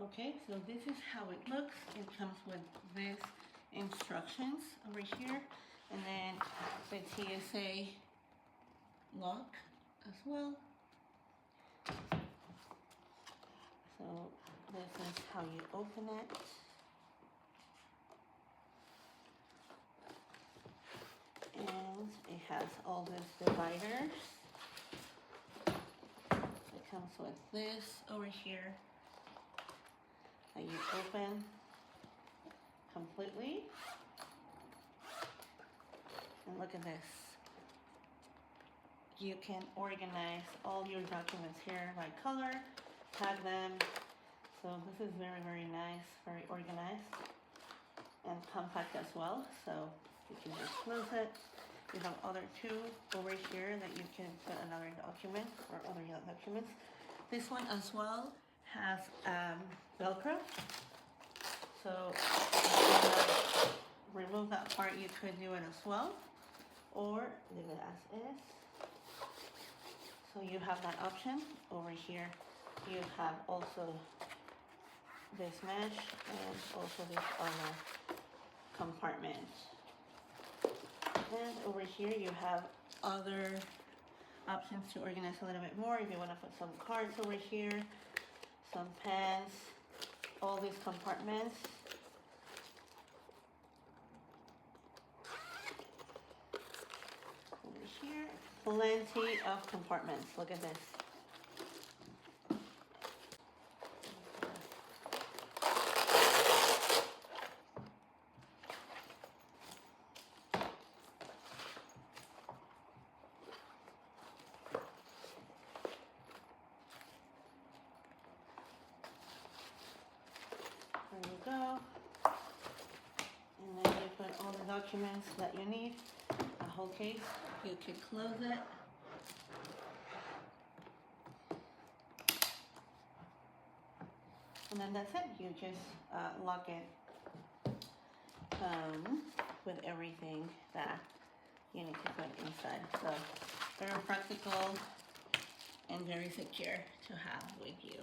Okay, so this is how it looks. It comes with this instructions over here, and then the TSA lock as well. So this is how you open it. And it has all these dividers. It comes with this over here that you open completely. And look at this. You can organize all your documents here by color, tag them. So this is very, very nice, very organized and compact as well. So you can just close it. You have other two over here that you can put another document or other documents. This one as well has Velcro. So if you want to remove that part, you could do it as well, or leave it as is. So you have that option. Over here you have also this mesh and also this other compartment. And over here you have other options to organize a little bit more. If you want to put some cards over here, some pens, all these compartments. Over here, plenty of compartments. Look at this. There you go. And then you put all the documents that you need. A whole case. You can close it. And then that's it. You just lock it with everything that you need to put inside. So very practical and very secure to have with you.